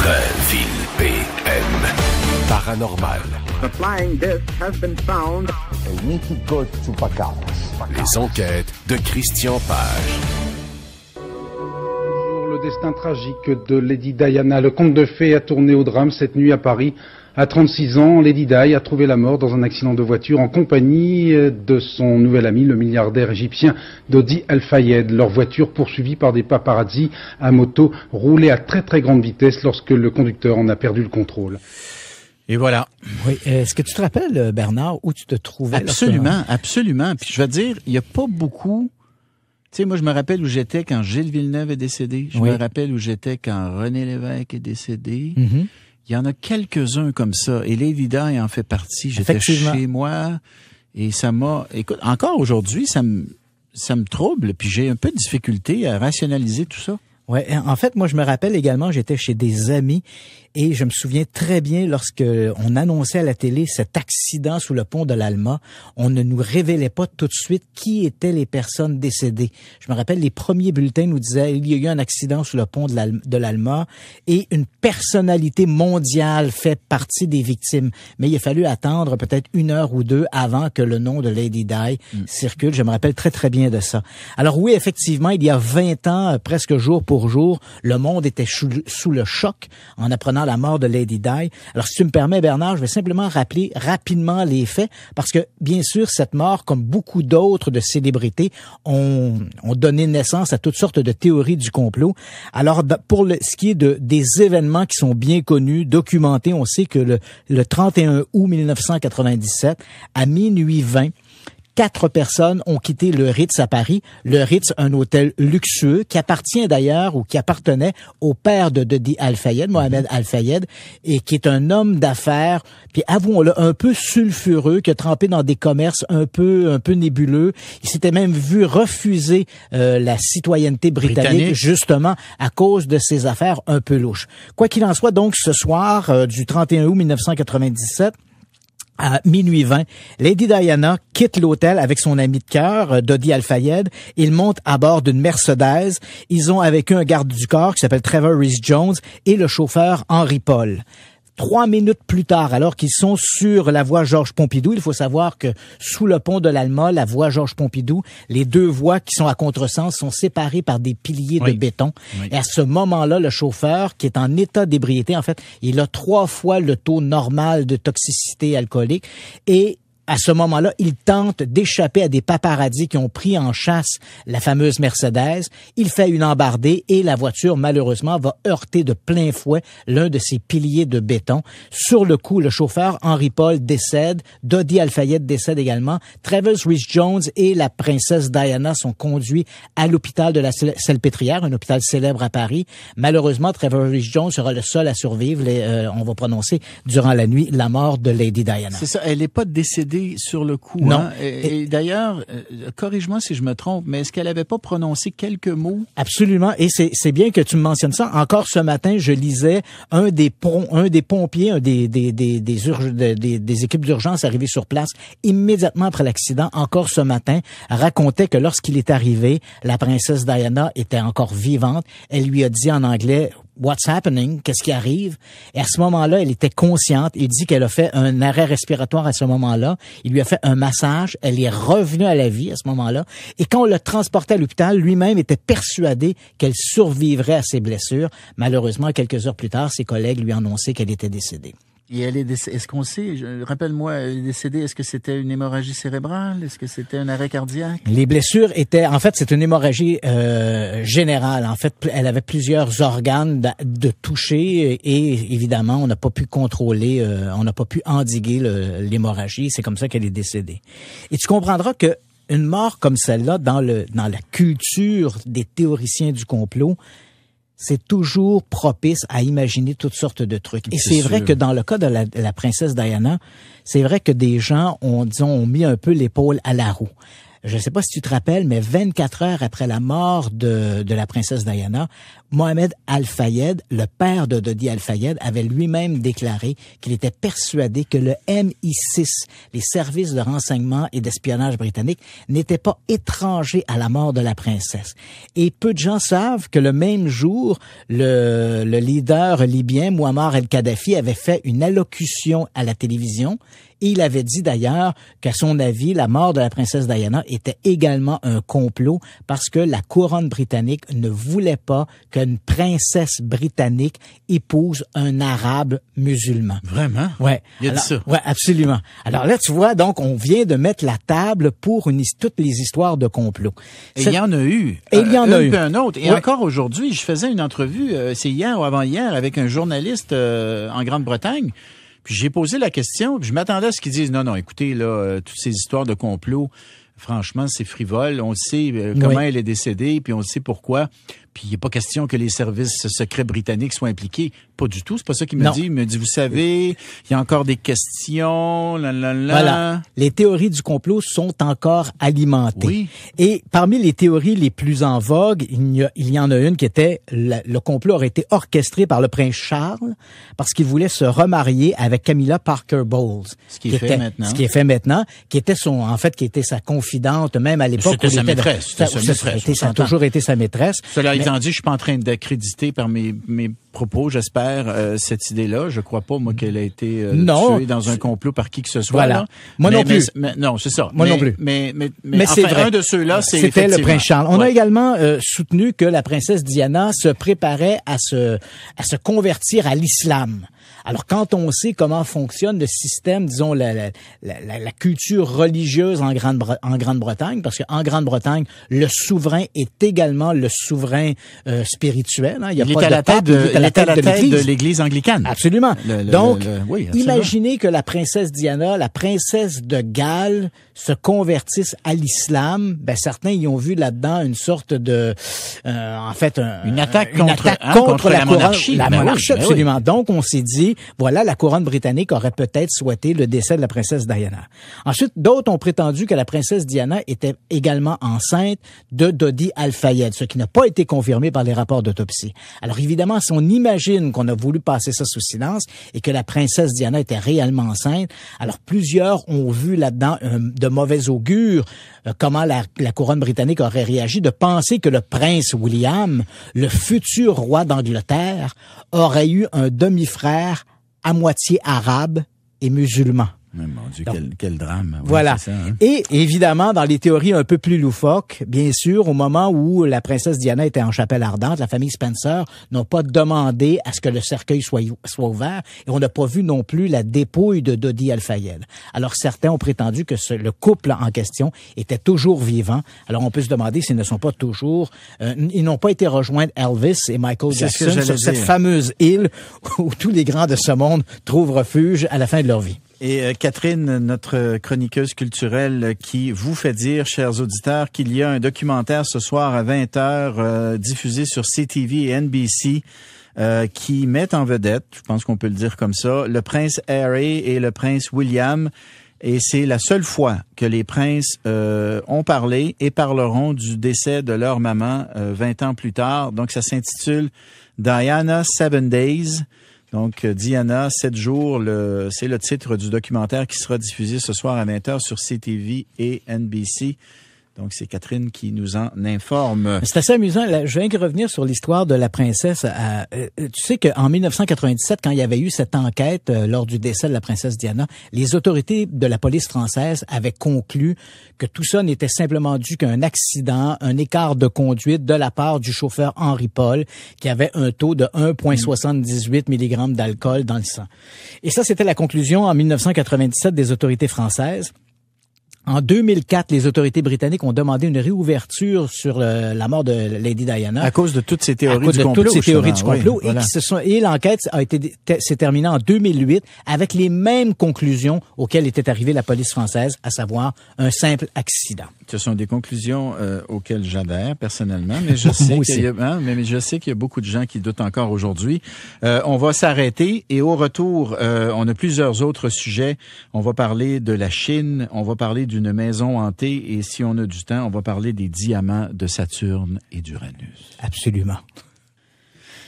Drainville PM. Paranormal. The flying disc has been found. Les enquêtes de Christian Page. Le destin tragique de Lady Diana. Le conte de fées a tourné au drame cette nuit à Paris. À 36 ans, Lady Di a trouvé la mort dans un accident de voiture en compagnie de son nouvel ami, le milliardaire égyptien Dodi Al-Fayed. Leur voiture, poursuivie par des paparazzi à moto, roulait à très très grande vitesse lorsque le conducteur en a perdu le contrôle. Et voilà. Oui. Est-ce que tu te rappelles, Bernard, où tu te trouvais? Absolument. Puis je vais te dire, il n'y a pas beaucoup... Tu sais, moi, je me rappelle où j'étais quand Gilles Villeneuve est décédé. Je me rappelle où j'étais quand René Lévesque est décédé. Mm-hmm. Il y en a quelques-uns comme ça. Et Lady Di en fait partie. J'étais chez moi et ça m'a... Écoute, encore aujourd'hui, ça me trouble. Puis j'ai un peu de difficulté à rationaliser tout ça. Ouais, en fait, moi, je me rappelle également, j'étais chez des amis et je me souviens très bien lorsque on annonçait à la télé cet accident sous le pont de l'Alma, on ne nous révélait pas tout de suite qui étaient les personnes décédées. Je me rappelle, les premiers bulletins nous disaient il y a eu un accident sous le pont de l'Alma et une personnalité mondiale fait partie des victimes. Mais il a fallu attendre peut-être 1 heure ou 2 avant que le nom de Lady Di circule. Je me rappelle très, très bien de ça. Alors oui, effectivement, il y a 20 ans, presque jour pour jour, le monde était sous le choc en apprenant la mort de Lady Di. Alors, si tu me permets, Bernard, je vais simplement rappeler rapidement les faits, parce que, bien sûr, cette mort, comme beaucoup d'autres de célébrités, ont donné naissance à toutes sortes de théories du complot. Alors, pour ce qui est des événements qui sont bien connus, documentés, on sait que le 31 août 1997, à minuit 20, 4 personnes ont quitté le Ritz à Paris. Le Ritz, un hôtel luxueux qui appartient d'ailleurs ou qui appartenait au père de Dodi Al-Fayed, Mohamed Al-Fayed, et qui est un homme d'affaires, puis avouons-le, un peu sulfureux, qui a trempé dans des commerces un peu nébuleux. Il s'était même vu refuser la citoyenneté britannique justement à cause de ses affaires un peu louches. Quoi qu'il en soit, donc, ce soir du 31 août 1997, à minuit 20, Lady Diana quitte l'hôtel avec son ami de cœur, Dodi Al-Fayed. Ils montent à bord d'une Mercedes. Ils ont avec eux un garde du corps qui s'appelle Trevor Rhys-Jones et le chauffeur Henry Paul. 3 minutes plus tard, alors qu'ils sont sur la voie Georges Pompidou, il faut savoir que sous le pont de l'Alma, la voie Georges Pompidou, les 2 voies qui sont à contresens sont séparées par des piliers de béton. Oui. Et à ce moment-là, le chauffeur, qui est en état d'ébriété, en fait, il a 3 fois le taux normal de toxicité alcoolique et à ce moment-là, il tente d'échapper à des paparazzis qui ont pris en chasse la fameuse Mercedes. Il fait une embardée et la voiture, malheureusement, va heurter de plein fouet l'un de ces piliers de béton. Sur le coup, le chauffeur, Henry Paul, décède. Dodi Al-Fayed décède également. Trevor Rhys-Jones et la princesse Diana sont conduits à l'hôpital de la Salpêtrière, un hôpital célèbre à Paris. Malheureusement, Trevor Rhys-Jones sera le seul à survivre. On va prononcer durant la nuit la mort de Lady Diana. C'est ça, elle n'est pas décédée sur le coup. Non. Hein? Et d'ailleurs, corrige-moi si je me trompe, mais est-ce qu'elle avait pas prononcé quelques mots? Absolument. Et c'est bien que tu me mentionnes ça. Encore ce matin, je lisais un des pompiers, des équipes d'urgence arrivées sur place immédiatement après l'accident. Encore ce matin, racontait que lorsqu'il est arrivé, la princesse Diana était encore vivante. Elle lui a dit en anglais: What's happening? Qu'est-ce qui arrive? Et à ce moment-là, elle était consciente. Il dit qu'elle a fait un arrêt respiratoire à ce moment-là. Il lui a fait un massage. Elle est revenue à la vie à ce moment-là. Et quand on l'a transportée à l'hôpital, lui-même était persuadé qu'elle survivrait à ses blessures. Malheureusement, quelques heures plus tard, ses collègues lui annonçaient qu'elle était décédée. Et elle est est-ce qu'on sait, rappelle-moi, elle est décédée, est-ce que c'était une hémorragie cérébrale? Est-ce que c'était un arrêt cardiaque? Les blessures étaient, en fait, c'est une hémorragie générale. En fait, elle avait plusieurs organes de toucher et évidemment, on n'a pas pu contrôler, on n'a pas pu endiguer l'hémorragie. C'est comme ça qu'elle est décédée. Et tu comprendras que une mort comme celle-là, dans la culture des théoriciens du complot, c'est toujours propice à imaginer toutes sortes de trucs. Et c'est vrai que dans le cas de la princesse Diana, c'est vrai que des gens ont mis un peu l'épaule à la roue. je ne sais pas si tu te rappelles, mais 24 heures après la mort de la princesse Diana, Mohamed Al-Fayed, le père de Dodi Al-Fayed, avait lui-même déclaré qu'il était persuadé que le MI6, les services de renseignement et d'espionnage britanniques, n'étaient pas étrangers à la mort de la princesse. Et peu de gens savent que le même jour, le leader libyen, Muammar el-Kadhafi, avait fait une allocution à la télévision. Et il avait dit d'ailleurs qu'à son avis, la mort de la princesse Diana était également un complot parce que la couronne britannique ne voulait pas qu'une princesse britannique épouse un arabe musulman. Vraiment? Ouais. Il a dit ça? Ouais, absolument. Alors là, tu vois, donc, on vient de mettre la table pour toutes les histoires de complot. Et il y en a eu. Et il y en a eu. Un autre. Et ouais. encore aujourd'hui, je faisais une entrevue, c'est hier ou avant-hier, avec un journaliste en Grande-Bretagne. Puis j'ai posé la question, puis je m'attendais à ce qu'ils disent non, écoutez, là, toutes ces histoires de complot, franchement, c'est frivole. On sait comment elle est décédée, puis on sait pourquoi. Puis il n'est pas question que les services secrets britanniques soient impliqués. Pas du tout, c'est pas ça qu'il me dit. Il me dit, vous savez, il y a encore des questions, Voilà. Les théories du complot sont encore alimentées. Oui. Et parmi les théories les plus en vogue, il y en a une qui était, le complot aurait été orchestré par le prince Charles parce qu'il voulait se remarier avec Camilla Parker Bowles. Ce qui est fait maintenant. Qui était qui était sa confidente, même à l'époque. C'était sa maîtresse. Ça a toujours été sa maîtresse. Cela étant dit, je suis pas en train d'accréditer par mes propos, j'espère, cette idée-là. Je crois pas, moi, qu'elle a été tuée dans un complot par qui que ce soit. Voilà. Là. Moi non plus. Non, c'est ça. Moi non plus. Mais c'est vrai. Un de ceux-là, c'était le prince Charles. On a également soutenu que la princesse Diana se préparait à se convertir à l'islam. Alors, quand on sait comment fonctionne le système, disons, la culture religieuse en Grande-Bretagne, parce qu'en Grande-Bretagne, le souverain est également le souverain spirituel. Hein. Il est à la tête de l'Église anglicane. Absolument. Donc, oui, imaginez que la princesse Diana, la princesse de Galles, se convertisse à l'islam. Ben, certains y ont vu là-dedans une sorte de, une attaque contre la monarchie. La monarchie, absolument. Donc, on s'est dit, voilà, la couronne britannique aurait peut-être souhaité le décès de la princesse Diana. Ensuite, d'autres ont prétendu que la princesse Diana était également enceinte de Dodi Al-Fayed, ce qui n'a pas été confirmé par les rapports d'autopsie. Alors évidemment, si on imagine qu'on a voulu passer ça sous silence et que la princesse Diana était réellement enceinte, alors plusieurs ont vu là-dedans de mauvais augure comment la couronne britannique aurait réagi, de penser que le prince William, le futur roi d'Angleterre, aurait eu un demi-frère à moitié arabe et musulman. Mais mon Dieu, quel drame. Ouais, voilà. C'est ça, hein? Et évidemment, dans les théories un peu plus loufoques, bien sûr, au moment où la princesse Diana était en chapelle ardente, la famille Spencer n'a pas demandé à ce que le cercueil soit ouvert et on n'a pas vu non plus la dépouille de Dodi Al-Fayed. Alors certains ont prétendu que le couple en question était toujours vivant. Alors on peut se demander s'ils ne sont pas toujours... ils n'ont pas été rejoindre Elvis et Michael Jackson sur cette fameuse île où tous les grands de ce monde trouvent refuge à la fin de leur vie. Et Catherine, notre chroniqueuse culturelle, qui vous fait dire, chers auditeurs, qu'il y a un documentaire ce soir à 20h diffusé sur CTV et NBC qui met en vedette, je pense qu'on peut le dire comme ça, le prince Harry et le prince William. Et c'est la seule fois que les princes ont parlé et parleront du décès de leur maman 20 ans plus tard. Donc ça s'intitule Diana 7 Days. Donc, Diana, 7 jours, c'est le titre du documentaire qui sera diffusé ce soir à 20h sur CTV et NBC. Donc, c'est Catherine qui nous en informe. C'est assez amusant. Là, je viens de revenir sur l'histoire de la princesse. Tu sais qu'en 1997, quand il y avait eu cette enquête lors du décès de la princesse Diana, les autorités de la police française avaient conclu que tout ça n'était simplement dû qu'un accident, un écart de conduite de la part du chauffeur Henri Paul, qui avait un taux de 1,78 mg d'alcool dans le sang. Et ça, c'était la conclusion en 1997 des autorités françaises. En 2004, les autorités britanniques ont demandé une réouverture sur la mort de Lady Diana. À cause de toutes ces théories du complot. Oui, voilà. Et l'enquête s'est terminée en 2008 avec les mêmes conclusions auxquelles était arrivée la police française, à savoir un simple accident. Ce sont des conclusions auxquelles j'adhère personnellement, mais je sais je sais qu'il y a beaucoup de gens qui doutent encore aujourd'hui. On va s'arrêter et au retour, on a plusieurs autres sujets. On va parler de la Chine, on va parler du d'une maison hantée et si on a du temps, on va parler des diamants de Saturne et d'Uranus. Absolument.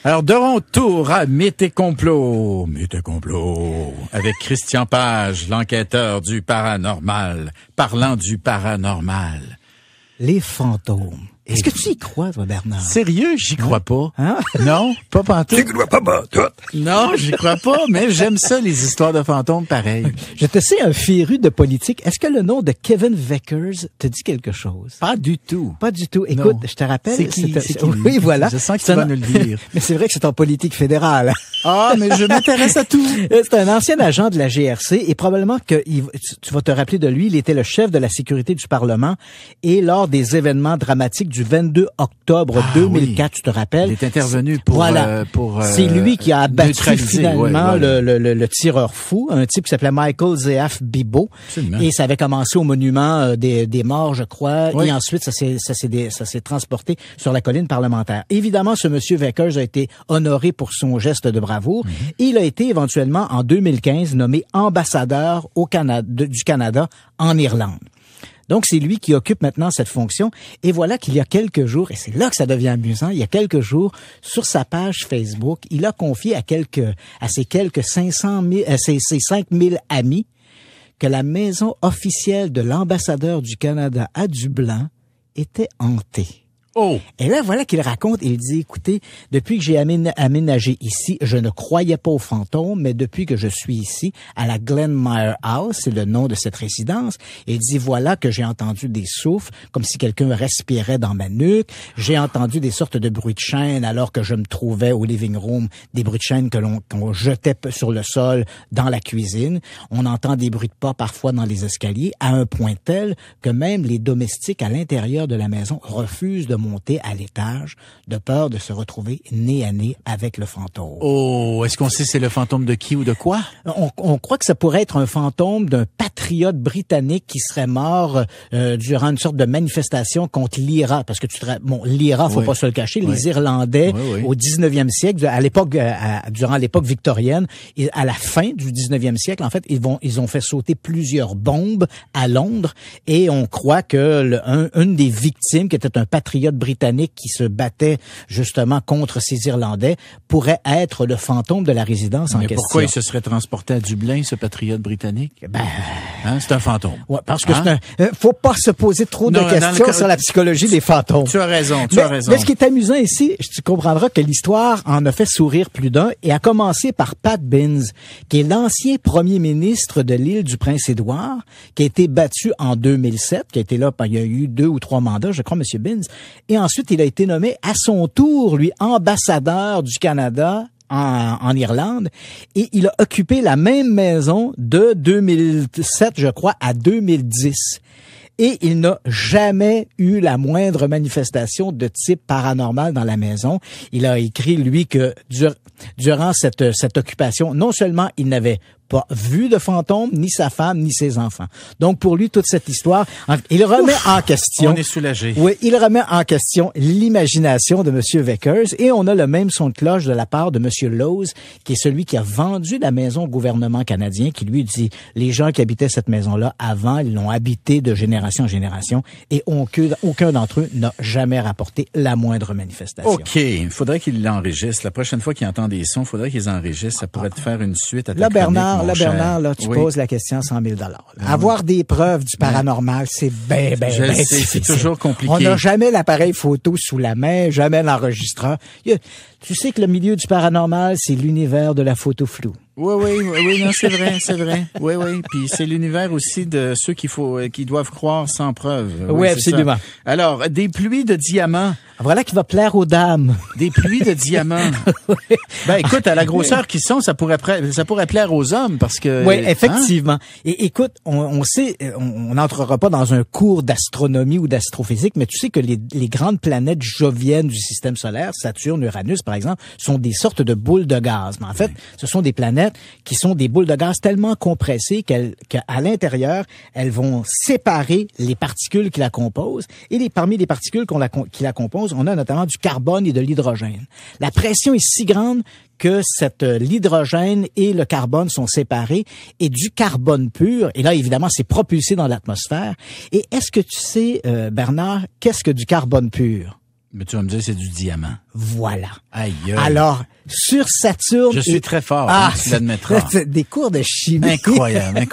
Alors, de retour à Mythes Complot, avec Christian Page, l'enquêteur du paranormal, parlant du paranormal. Les fantômes. Est-ce que tu y crois, toi, Bernard? Sérieux, j'y crois pas. Hein? Non, pas pantoute. Tu crois pas pantoute? Non, j'y crois pas, mais j'aime ça, les histoires de fantômes, pareil. Je te sais un féru de politique. Est-ce que le nom de Kevin Vickers te dit quelque chose? Pas du tout. Pas du tout. Écoute, Non. je te rappelle. C'est qui? Oui, voilà. Je sens que tu vas nous le dire. Mais c'est vrai que c'est en politique fédérale. Ah, mais je m'intéresse à tout. C'est un ancien agent de la GRC et probablement que tu vas te rappeler de lui. Il était le chef de la sécurité du Parlement et lors des événements dramatiques du 22 octobre 2004, tu te rappelles? Il est intervenu pour... Voilà. C'est lui qui a abattu finalement le tireur fou, un type qui s'appelait Michael Zeaf Bibo. Absolument. Et ça avait commencé au monument des morts, je crois. Oui. Et ensuite, ça s'est transporté sur la colline parlementaire. Évidemment, ce monsieur Vickers a été honoré pour son geste de bravoure. Et il a été éventuellement, en 2015, nommé ambassadeur du Canada en Irlande. Donc, c'est lui qui occupe maintenant cette fonction. Et voilà qu'il y a quelques jours, et c'est là que ça devient amusant, il y a quelques jours, sur sa page Facebook, il a confié à ses quelques 5000 amis que la maison officielle de l'ambassadeur du Canada à Dublin était hantée. Oh. Et là, voilà qu'il raconte, il dit, écoutez, depuis que j'ai aménagé ici, je ne croyais pas aux fantômes, mais depuis que je suis ici, à la Glenmire House, c'est le nom de cette résidence, il dit, voilà que j'ai entendu des souffles, comme si quelqu'un respirait dans ma nuque, j'ai entendu des sortes de bruits de chaînes alors que je me trouvais au living room, des bruits de chaînes qu'on jetait sur le sol dans la cuisine, on entend des bruits de pas parfois dans les escaliers, à un point tel que même les domestiques à l'intérieur de la maison refusent de monter à l'étage de peur de se retrouver nez à nez avec le fantôme. Oh, est-ce qu'on sait c'est le fantôme de qui ou de quoi? On croit que ça pourrait être un fantôme d'un patriote britannique qui serait mort durant une sorte de manifestation contre l'IRA, parce que l'IRA, faut pas se le cacher, les Irlandais au 19e siècle, à l'époque, durant l'époque victorienne, et à la fin du 19e siècle, en fait, ils ont fait sauter plusieurs bombes à Londres, et on croit que une des victimes, qui était un patriote britannique qui se battait justement contre ces Irlandais, pourrait être le fantôme de la résidence en question. Mais pourquoi il se serait transporté à Dublin, ce patriote britannique? C'est un fantôme. Ouais, parce que faut pas se poser trop de questions sur la psychologie des fantômes. Tu as raison, Mais ce qui est amusant ici, tu comprendras que l'histoire en a fait sourire plus d'un, et a commencé par Pat Binns, qui est l'ancien premier ministre de l'île du Prince-Édouard, qui a été battu en 2007, qui a été là, il y a eu 2 ou 3 mandats, je crois, Monsieur Binns. Et ensuite, il a été nommé à son tour, lui, ambassadeur du Canada en Irlande. Et il a occupé la même maison de 2007, je crois, à 2010. Et il n'a jamais eu la moindre manifestation de type paranormal dans la maison. Il a écrit, lui, que durant cette occupation, non seulement il n'avait pas vu de fantôme, ni sa femme, ni ses enfants. Donc, pour lui, toute cette histoire, il remet en question... On est soulagé. Oui, il remet en question l'imagination de M. Vickers, et on a le même son de cloche de la part de M. Lowes, qui est celui qui a vendu la maison au gouvernement canadien, qui lui dit, les gens qui habitaient cette maison-là avant, ils l'ont habitée de génération en génération, et aucun d'entre eux n'a jamais rapporté la moindre manifestation. OK. Il faudrait qu'il l'enregistre. La prochaine fois qu'il entend des sons, il faudrait qu'ils enregistrent. Ça pourrait te faire une suite à ta chronique. Bernard, tu poses la question 100 000 $. Avoir des preuves du paranormal, c'est bien difficile. C'est toujours compliqué. On n'a jamais l'appareil photo sous la main, jamais l'enregistreur. Tu sais que le milieu du paranormal, c'est l'univers de la photo floue. Oui, non, c'est vrai. Oui. Puis c'est l'univers aussi de ceux qui doivent croire sans preuve. Oui, absolument. Ça. Alors, des pluies de diamants. Voilà qui va plaire aux dames. Des pluies de diamants. Ben, écoute, à la grosseur qu'ils sont, ça pourrait plaire aux hommes parce que... Oui, effectivement. Et écoute, on sait, on n'entrera pas dans un cours d'astronomie ou d'astrophysique, mais tu sais que les grandes planètes joviennes du système solaire, Saturne, Uranus, par exemple, sont des sortes de boules de gaz. Mais en fait, ce sont des planètes allumettes qui sont des boules de gaz tellement compressées qu'à l'intérieur, elles vont séparer les particules qui la composent. Et parmi les particules qui la composent, on a notamment du carbone et de l'hydrogène. La pression est si grande que l'hydrogène et le carbone sont séparés, et du carbone pur, et là, évidemment, c'est propulsé dans l'atmosphère. Et est-ce que tu sais, Bernard, qu'est-ce que du carbone pur? Mais tu vas me dire, c'est du diamant. Voilà. Aïe. Alors, sur Saturne... Je suis très fort, tu l'admettras. Des cours de chimie. Incroyable.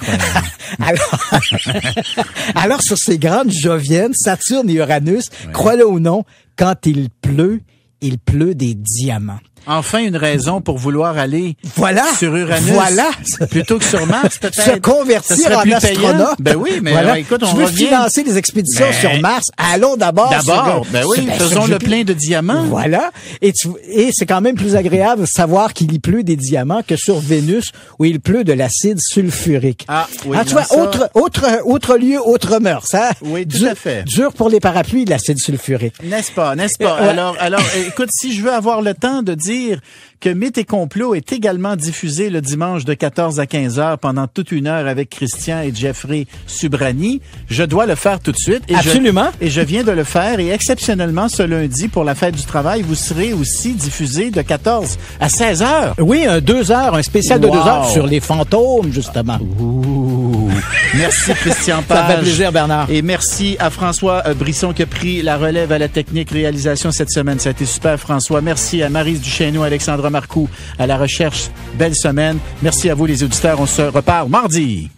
Alors, sur ces grandes joviennes, Saturne et Uranus, crois-le ou non, quand il pleut des diamants. Enfin, une raison pour vouloir aller sur Uranus. Voilà. Plutôt que sur Mars, peut-être. Se convertir en astronaute. Ben oui, mais écoute, on veux financer des expéditions sur Mars. Allons d'abord faisons le plein de diamants. Voilà. Et c'est quand même plus agréable de savoir qu'il y pleut des diamants que sur Vénus où il pleut de l'acide sulfurique. Ah, oui. Tu vois, autre lieu, autre mœurs, hein? Oui, tout à fait. Dur pour les parapluies, l'acide sulfurique. N'est-ce pas? Alors, écoute, si je veux avoir le temps de dire que Mythes et Complots est également diffusé le dimanche de 14 à 15 heures pendant toute une heure avec Christian et Jeffrey Subrani, je dois le faire tout de suite. Absolument. Je viens de le faire, et exceptionnellement ce lundi pour la fête du travail, vous serez aussi diffusé de 14 à 16 heures. Oui, 2 heures, un spécial de 2 heures sur les fantômes, justement. Ouh. Merci Christian Page. Ça fait plaisir, Bernard. Et merci à François Brisson qui a pris la relève à la technique réalisation cette semaine. Ça a été super, François. Merci à Maryse Duchesneau, Alexandra Marcoux à la recherche. Belle semaine. Merci à vous les auditeurs. On se reparle mardi.